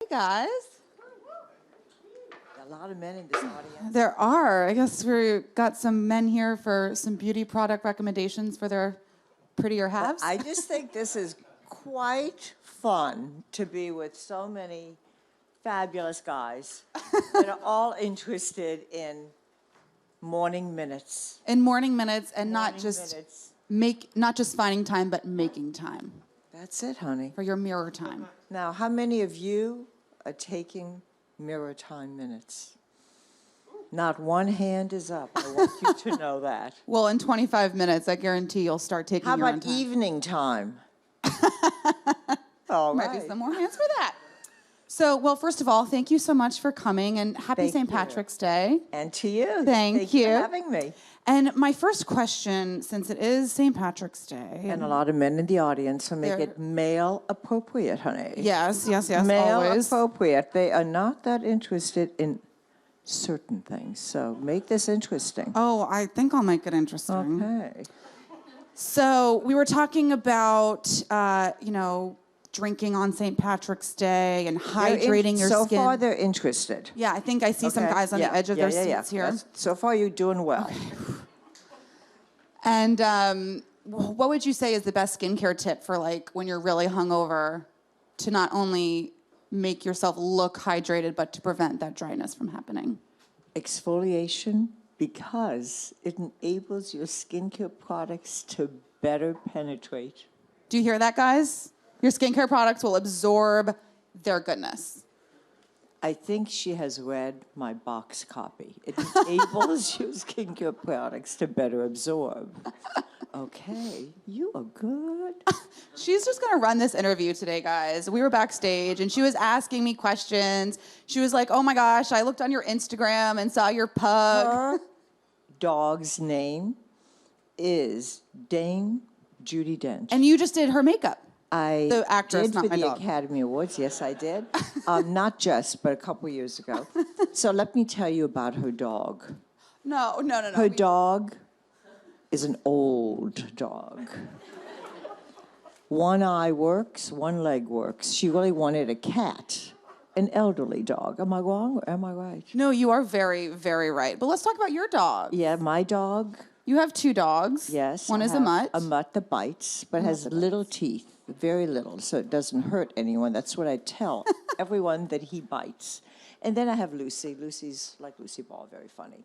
guys. A lot of men in this audience. There are. I guess we got some men here for some beauty product recommendations for their prettier halves. I just think this is quite fun to be with so many fabulous guys that are all interested in morning minutes. In morning minutes, and Morning not just finding time, but making time That's it, honey. for your mirror time. Now, how many of you are taking mirror time minutes? Not one hand is up. I want you to know that. Well, in 25 minutes, I guarantee you'll start taking How your own about time. evening time? All Might be right. some more hands for that. So, well, first of all, thank you so much for coming, and happy Thank St. you. Patrick's Day. And to you. Thank you you. for having me. And my first question, since it is St. Patrick's Day. And a lot of men in the audience, so make They're- it male appropriate, honey. Yes, Male always. appropriate. They are not that interested in certain things, so make this interesting. Oh, I think I'll make it interesting. Okay. So we were talking about, drinking on St. Patrick's Day and hydrating your so skin. So far, they're interested. Yeah, I think I see some Okay. guys on the edge of their seats here. So far, you're doing well. And what would you say is the best skincare tip for like when you're really hungover to not only make yourself look hydrated, but to prevent that dryness from happening? Exfoliation, because it enables your skincare products to better penetrate. Do you hear that, guys? Your skincare products will absorb their goodness. I think she has read my box copy. It enables your skincare products to better absorb. Okay, you are good. She's just going to run this interview today, guys. We were backstage, and she was asking me questions. She was like, oh, my gosh, I looked on your Instagram and saw your pug. Her dog's name is Dame Judi Dench. And you just did her makeup. I The actress, did not for my the dog. Academy Awards. Yes, I did. Not just, but a couple years ago. So let me tell you about her dog. No. Her dog is an old dog. One eye works, one leg works. She really wanted a cat, an elderly dog. Am I wrong or am I right? No, you are very, very right. But let's talk about your dog. Yeah, my dog, You have two dogs. yes. One I is a have mutt. A mutt that bites, but has little teeth, very little, so it doesn't hurt anyone. That's what I tell everyone, that he bites. And then I have Lucy. Lucy's like Lucy Ball, very funny.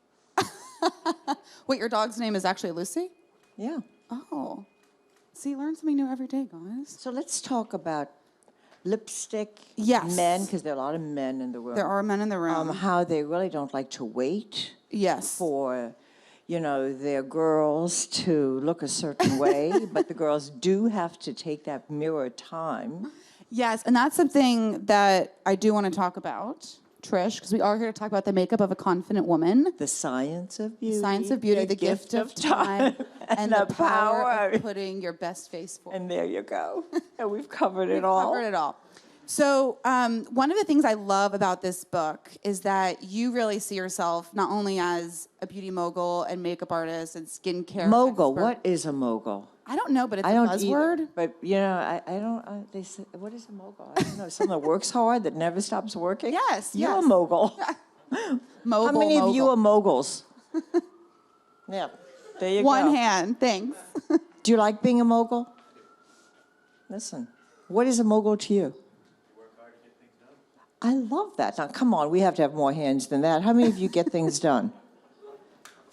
Wait, your dog's name is actually Lucy? Yeah. Oh. See, learn something new every day, guys. So let's talk about lipstick. Yes. Men, because there are a lot of men in the room. There are men in the room. How they really don't like to wait Yes. for, their girls to look a certain way, but the girls do have to take that mirror time. Yes, and that's something that I do want to talk about, Trish, because we are here to talk about the makeup of a confident woman. The science of beauty. Science of beauty, the gift of time, and the power of putting your best face forward. And there you go. And we've covered it We've all. covered it all. So one of the things I love about this book is that you really see yourself not only as a beauty mogul and makeup artist and skincare Mogul. expert. What is a mogul? I don't know, but it's I a don't buzzword. either. But, I don't, they say, what is a mogul? I don't know. Someone that works hard, that never stops working? Yes, You're yes. a mogul. Mogul, How many of you mogul. are moguls? Yeah, there you go. One hand, thanks. Do you like being a mogul? Listen, what is a mogul to you? I love that. Now, come on, we have to have more hands than that. How many of you get things done?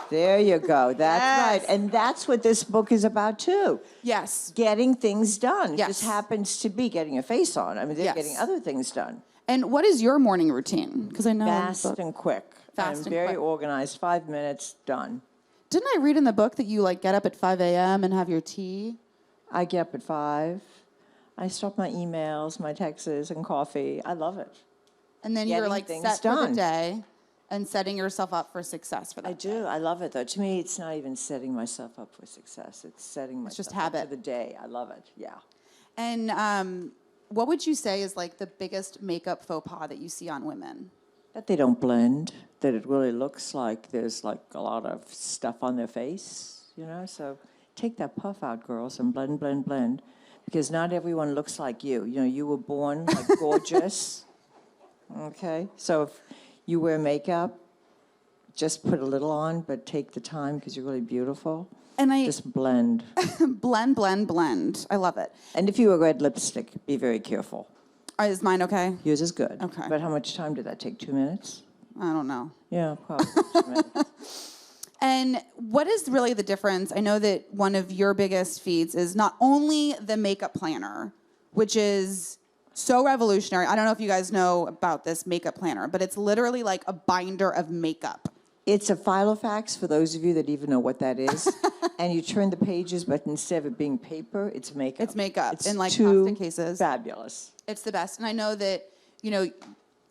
There you go. That's Yes. right. And that's what this book is about, too. Yes. Getting things done. Yes. It just happens to be getting a face on. I mean, they're Yes. getting other things done. And what is your morning routine? Because I know in the Fast book- and quick. Fast I'm and very quick. organized. 5 minutes, done. Didn't I read in the book that you get up at 5 a.m. and have your tea? I get up at 5. I start my emails, my texts, and coffee. I love it. And then Getting you're things set for the done. day and setting yourself up for success for that I do. I love it, though. To me, it's not even setting myself up for success. It's setting myself just up habit. for the day. I love it. Yeah. And what would you say is the biggest makeup faux pas that you see on women? That they don't blend, that it really looks like there's a lot of stuff on their face, So take that puff out, girls, and blend, blend, blend. Because not everyone looks like you. You were born gorgeous. Okay? So if you wear makeup, just put a little on, but take the time because you're really beautiful. And I Just blend. blend, blend, blend. I love it. And if you wear red lipstick, be very careful. Is mine okay? Yours is good. Okay. But how much time did that take? 2 minutes? I don't know. Yeah, probably 2 minutes. And what is really the difference? I know that one of your biggest feeds is not only the makeup planner, which is so revolutionary. I don't know if you guys know about this makeup planner, but it's literally like a binder of makeup. It's a filofax, for those of you that even know what that is. And you turn the pages, but instead of it being paper, it's makeup. It's makeup It's in like too constant cases. fabulous. It's the best. And I know that, you know,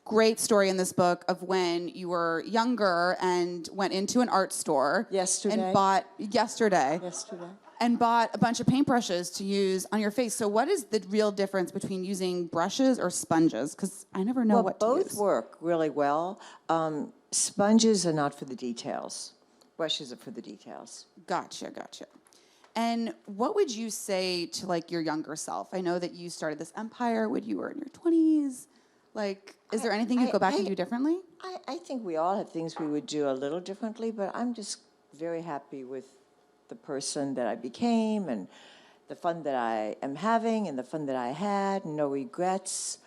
great story in this book of when you were younger and went into an art store. Yesterday. And bought, yesterday. Yesterday. And bought a bunch of paintbrushes to use on your face. So what is the real difference between using brushes or sponges? Because I never know what to use. Both work really well. Sponges are not for the details. Brushes are for the details. Gotcha. And what would you say to like your younger self? I know that you started this empire when you were in your 20s. Like, is there anything you'd go back and do differently? I think we all have things we would do a little differently, but I'm just very happy with the person that I became and the fun that I am having and the fun that I had. No regrets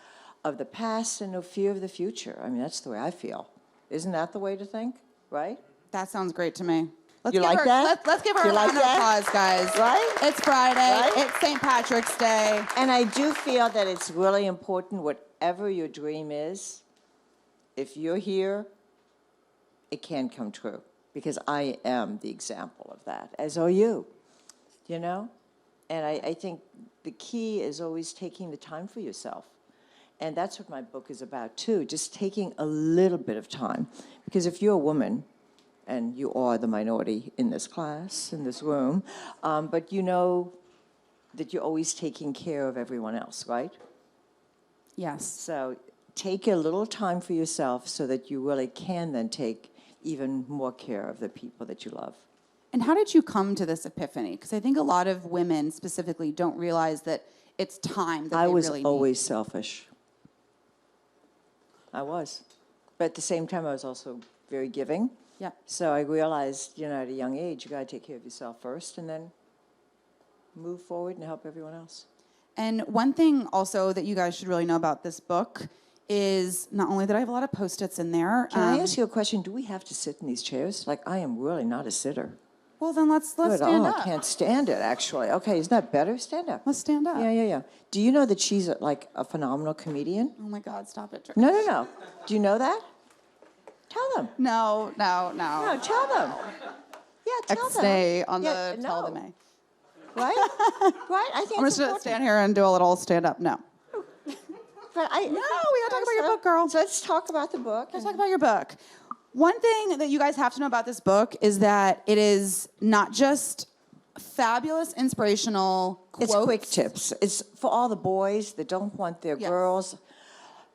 of the past and no fear of the future. I mean, that's the way I feel. Isn't that the way to think, right? That sounds great to me. Let's You give like her, that? Let's give her You a like round of that? applause, guys. Right? It's Friday. Right? It's St. Patrick's Day. And I do feel that it's really important, whatever your dream is, if you're here, it can come true. Because I am the example of that, as are you, you know? And I think the key is always taking the time for yourself. And that's what my book is about, too, just taking a little bit of time. Because if you're a woman, and you are the minority in this class, in this room, but you know that you're always taking care of everyone else, right? Yes. So take a little time for yourself so that you really can then take even more care of the people that you love. And how did you come to this epiphany? Because I think a lot of women specifically don't realize that it's time that I they was really always selfish. I was. But at the same time, I was also very giving. Yeah. So I realized, you know, at a young age, you got to take care of yourself first and then move forward and help everyone else. And one thing also that you guys should really know about this book is not only that I have a lot of Post-its in there. Can I ask you a question? Do we have to sit in these chairs? Like, I am really not a sitter. Well, then let's Good. stand Oh, up. I can't stand it, actually. Okay, isn't that better? Stand up. Let's stand up. Yeah. Do you know that she's like a phenomenal comedian? Oh my God, stop it. Trish. No. Do you know that? Tell them. No. No, tell them. Yeah, tell them. Stay on Yeah, the no. tell the May. Right? Right? I think I'm it's just gonna important. stand here and do a little stand up. No. But No, we gotta talk about your book, girl. So let's talk about the book. Let's talk about your book. One thing that you guys have to know about this book is that it is not just fabulous, inspirational quotes. It's quick tips. It's for all the boys that don't want their Yes. girls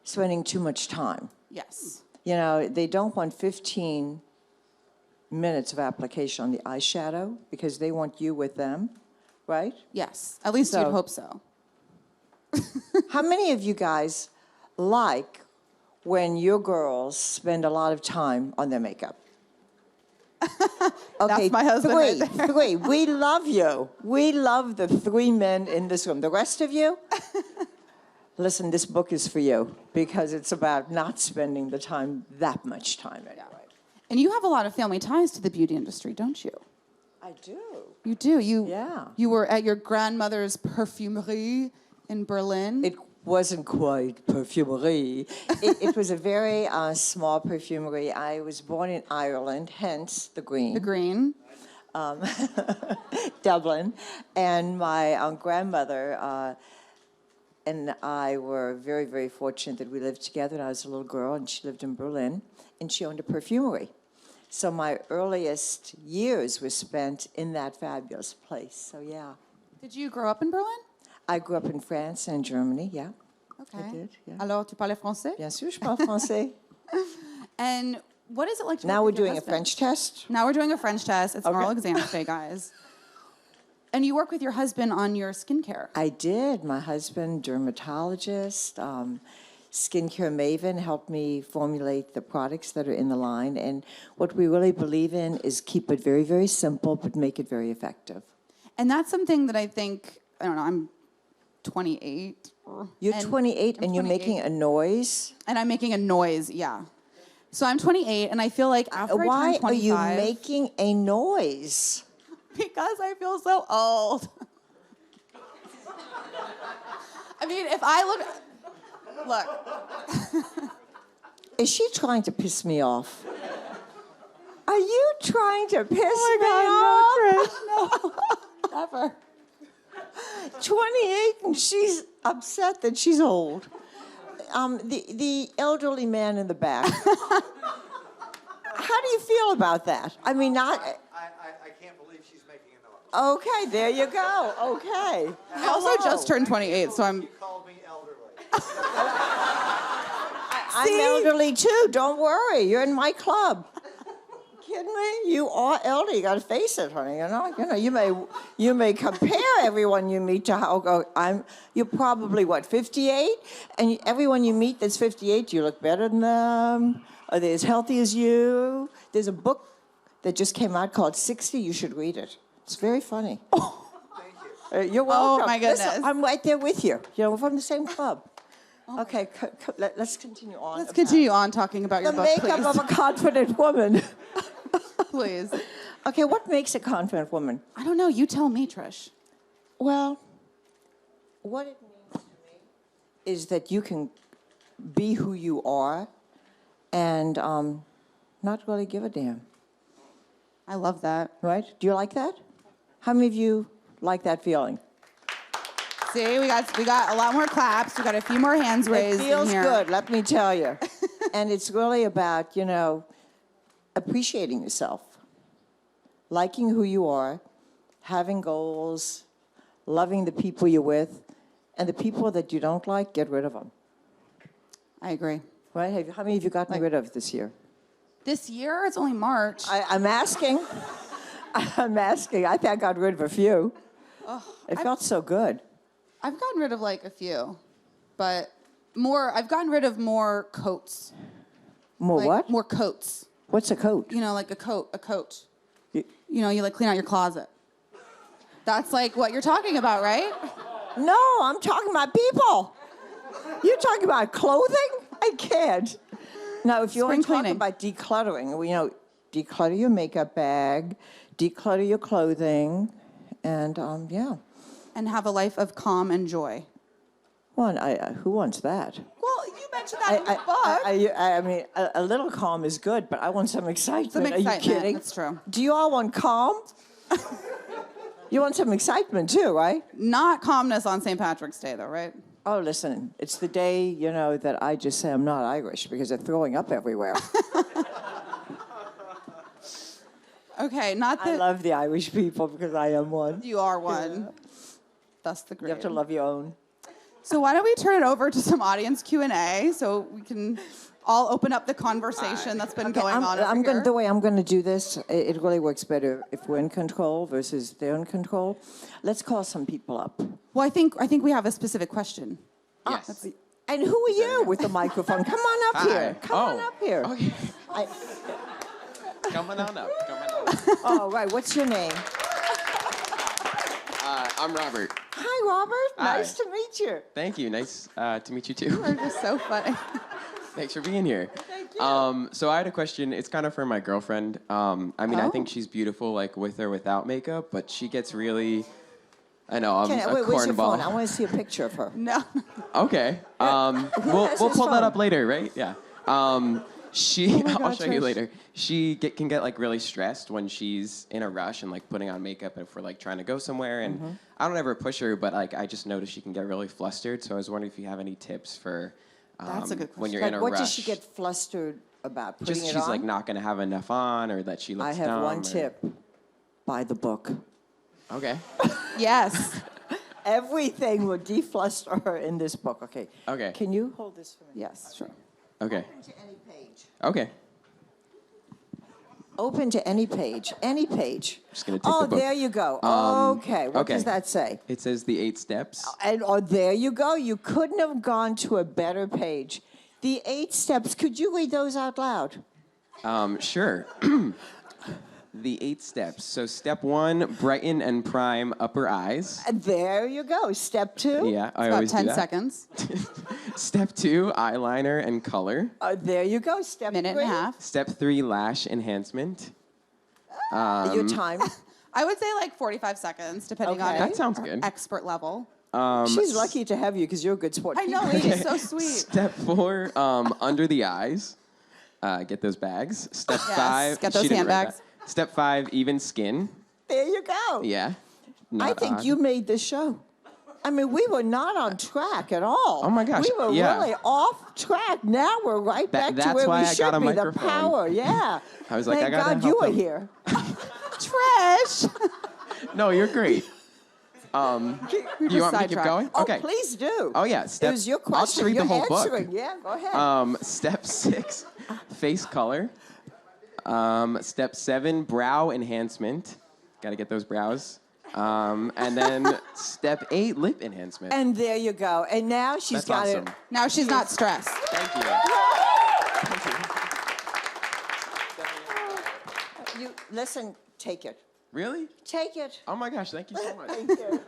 spending too much time. Yes. You know, they don't want 15 minutes of application on the eyeshadow because they want you with them, right? Yes. At least So- you'd hope so. How many of you guys like when your girls spend a lot of time on their makeup? Okay, That's my husband right there. three. We love you. We love the 3 men in this room. The rest of you, listen, this book is for you because it's about not spending the time, that much time anyway. And you have a lot of family ties to the beauty industry, don't you? I do. You do. Yeah. You were at your grandmother's perfumerie in Berlin. It wasn't quite perfumery. It was a very small perfumery. I was born in Ireland, hence the green. the green. Dublin. And my grandmother and I were very, very fortunate that we lived together. And I was a little girl, and she lived in Berlin, and she owned a perfumery. So my earliest years were spent in that fabulous place. So, yeah. Did you grow up in Berlin? I grew up in France and Germany, yeah. Okay. I did, yeah. Alors, tu parlais français? Bien sûr, je parle français. And what is it like to Now work we're with your doing a husband? French test. Now we're doing a French test. It's Okay. oral exam today, guys. And you work with your husband on your skincare. I did. My husband, dermatologist. skincare maven, helped me formulate the products that are in the line. And what we really believe in is keep it very, very simple, but make it very effective. And that's something that I think, I don't know, I'm 28. You're 28 and you're 28. making a noise. And I'm making a noise, yeah. So I'm 28, and I feel like after Why I turn 25... are you making a noise? Because I feel so old. I mean, if I look. Is she trying to piss me off? Are you trying to piss me off? No, Trish, no. Never. 28 and she's upset that she's old. The elderly man in the back. How do you feel about that? I mean, not... I can't believe she's making a noise. Okay, there you go. Okay. I also just turned 28, so I'm... She called me elderly. I'm elderly too. Don't worry. You're in my club. Kidding me? You are elderly. You got to face it, honey. You may compare everyone you meet to how you're probably what, 58, and everyone you meet that's 58, you look better than them. Are they as healthy as you? There's a book that just came out called 60. You should read it. It's very funny. Oh. Thank you. You're welcome. Oh my goodness. Listen, I'm right there with you. We're from the same club. Okay, let's continue on. Let's continue on talking about your The book, makeup please. of a confident woman. Please. Okay, what makes a confident woman? I don't know. You tell me, Trish. Well, what it means to me is that you can be who you are and not really give a damn. I love that. Right? Do you like that? How many of you like that feeling? See, we got a lot more claps. We got a few more hands raised. It feels in here. good, let me tell you. And it's really about, appreciating yourself, liking who you are, having goals, loving the people you're with, and the people that you don't like, get rid of them. I agree. Right? How many of you gotten rid of this year? This year, it's only March. I'm asking. I'm asking. I think I got rid of a few. It felt so good. I've gotten rid of like a few, but I've gotten rid of more coats. More Like, what? More coats. What's a coat? Like a coat. You like clean out your closet. That's like what you're talking about, right? No, I'm talking about people. You're talking about clothing? I can't. Now, if you want to talk about decluttering, declutter your makeup bag, declutter your clothing, and yeah. And have a life of calm and joy. Well, who wants that? Well, you mentioned that in the book. I mean, a little calm is good, but I want some excitement. Some excitement. Are you kidding? That's true. Do you all want calm? You want some excitement too, right? Not calmness on St. Patrick's Day, though, right? Oh, listen, it's the day, that I just say I'm not Irish because they're throwing up everywhere. Okay, not that... I love the Irish people because I am one. You are one. Yeah. That's the great. You have to love your own. So why don't we turn it over to some audience Q&A so we can all open up the conversation that's been going on over here. The way I'm going to do this, it really works better if we're in control versus they're in control. Let's call some people up. Well, I think we have a specific question. Yes. And who are you with the microphone? Come on up here. Come on up here. Okay. Coming on up. Oh, right. What's your name? I'm Robert. Hi, Robert. Hi. Nice to meet you. Thank you. Nice to meet you too. You are just so funny. Thanks for being here. Thank you. So I had a question. It's kind of for my girlfriend. I think she's beautiful, like with or without makeup, but she gets really. I know I'm a where's your phone? I cornball. want to see a picture of her. No. Okay. We'll pull that up later, right? Yeah. God, I'll show you Trish. later. She can get like really stressed when she's in a rush and like putting on makeup if we're like trying to go somewhere. And I don't ever push her, but like I just noticed she can get really flustered. So I was wondering if you have any tips for That's a good when you're Like, in a what rush. does she get flustered about? Putting Just it she's on? like not gonna have enough on, or that she looks I have dumb, one or- tip. Buy the book. Okay. Yes. Everything will defluster her in this book. Okay. Okay. Can you hold this for me? Yes, sure. Okay. To any page. Okay. Open to any page, any page. Just gonna take oh, the book. there you go. Okay, what does that say? It says the 8 steps. And there you go. You couldn't have gone to a better page. The 8 steps. Could you read those out loud? Sure. The 8 steps. So step 1, brighten and prime upper eyes. And there you go. Step 2. Yeah, I About always 10 do that. seconds. Step 2, eyeliner and color. There you go. Step 3. Minute and a half. Step 3, lash enhancement. Your time. I would say like 45 seconds, depending on Okay. That sounds our good. expert level. She's lucky to have you because you're a good sport. I know, ladies, so sweet. Step 4, under the eyes. Get those bags. Step Yes, 5, get those she didn't write handbags. that. Step 5, even skin. There you go. Yeah. I Not think odd. you made this show. I mean, we were not on track at all. Oh my gosh, We were yeah. really off track. Now we're right back to that's where why we I should got a be. The microphone. power, yeah. I was like, Thank I gotta God you help were him. here. Trish! No, you're great. You want me to keep sidetracked. going? Oh, Okay. please do. Oh, yeah. It was your question. I'll just read You're the whole book. answering. Yeah, go ahead. Step 6, face color. Step 7, brow enhancement. Got to get those brows. And then step 8, lip enhancement. And there you go. And now she's That's got awesome. it. Now she's not stressed. Thank you. You listen. Take it. Really? Take it. Oh my gosh, thank you so much. Thank you.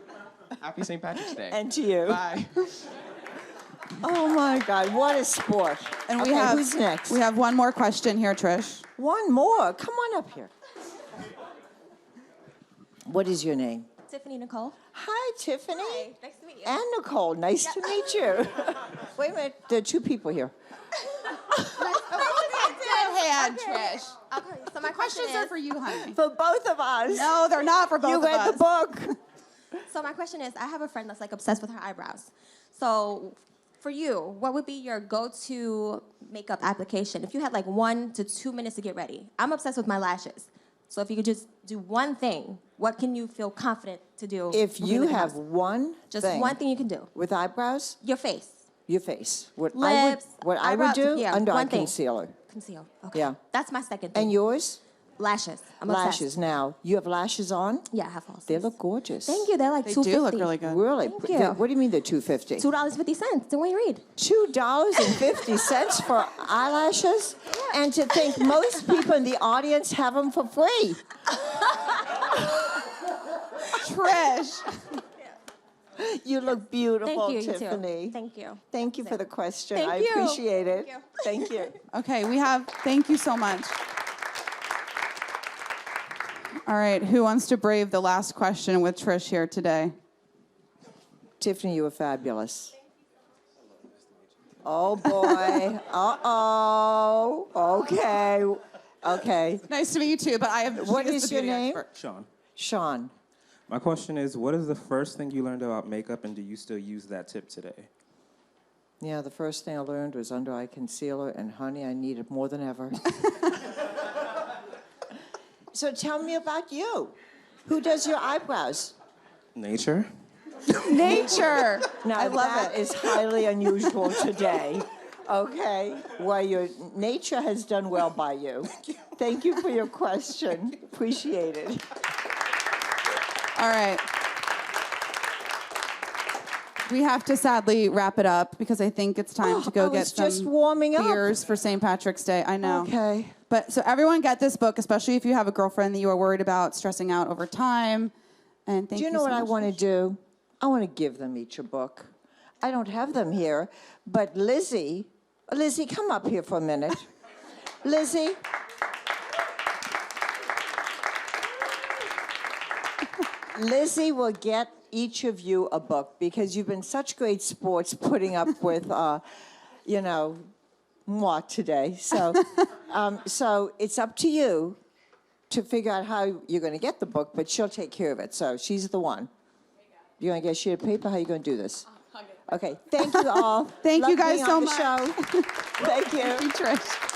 Happy St. Patrick's Day. And to you. Bye. Oh my God, what a sport! And okay, we have who's next? We have one more question here, Trish. One more. Come on up here. What is your name? Tiffany Nicole. Hi, Tiffany. Hi, nice to meet you. And Nicole. Nice to meet you. Wait a minute. There are 2 people here. Good hand, Trish. Okay, so my Questions are for you, honey. For both of us. No, they're not for both You of read us. the book. So my question is, I have a friend that's like obsessed with her eyebrows. So for you, what would be your go-to makeup application? If you had like 1 to 2 minutes to get ready. I'm obsessed with my lashes. So if you could just do one thing, what can you feel confident to do? If when you leave the have house? one just thing one thing you can do. with eyebrows, Your face. your face. What Lips, I would eyebrows, do, yeah, under eye one thing. concealer. Conceal. Okay. Yeah. That's my second thing. And yours? Lashes. I'm Lashes. obsessed. Now, you have lashes on? Yeah, I have falsies. They look gorgeous. Thank you. They're like They $2.50. do look really good. Really? Thank you. What do you mean they're $2.50? $2.50. Dwayne Reed. $2.50 for eyelashes? And to think most people in the audience have them for free. Trish. You look beautiful, Thank you, you Tiffany. too. Thank you. Thank you for the question. Thank I you. appreciate it. Thank you. Thank you. Okay, thank you so much. All right, who wants to brave the last question with Trish here today? Tiffany, you were fabulous. Oh, boy. Uh-oh. Okay. Okay. Nice to meet you too, but I have. What she is the your beauty name? expert. Sean. Sean. My question is, what is the first thing you learned about makeup, and do you still use that tip today? Yeah, the first thing I learned was under eye concealer, and honey, I need it more than ever. So tell me about you. Who does your eyebrows? Nature. Nature. Now, I love that it. is highly unusual today. Okay? Well, your nature has done well by you. Thank you for your question. Appreciate it. All right. We have to sadly wrap it up because I think it's time to I go get was just some warming up. beers for St. Patrick's Day. I know. Okay. But so everyone get this book, especially if you have a girlfriend that you are worried about stressing out over time. And thank Do you know so what I much. want to do? I want to give them each a book. I don't have them here, but Lizzie, come up here for a minute. Lizzie. Lizzie will get each of you a book because you've been such great sports putting up with, moi today. So, so it's up to you to figure out how you're going to get the book, but she'll take care of it. So she's the one. You want to get a sheet of paper? How are you going to do this? Okay. Thank you all. Thank you Love guys being so on the much. show. Thank you. Thank you, Trish.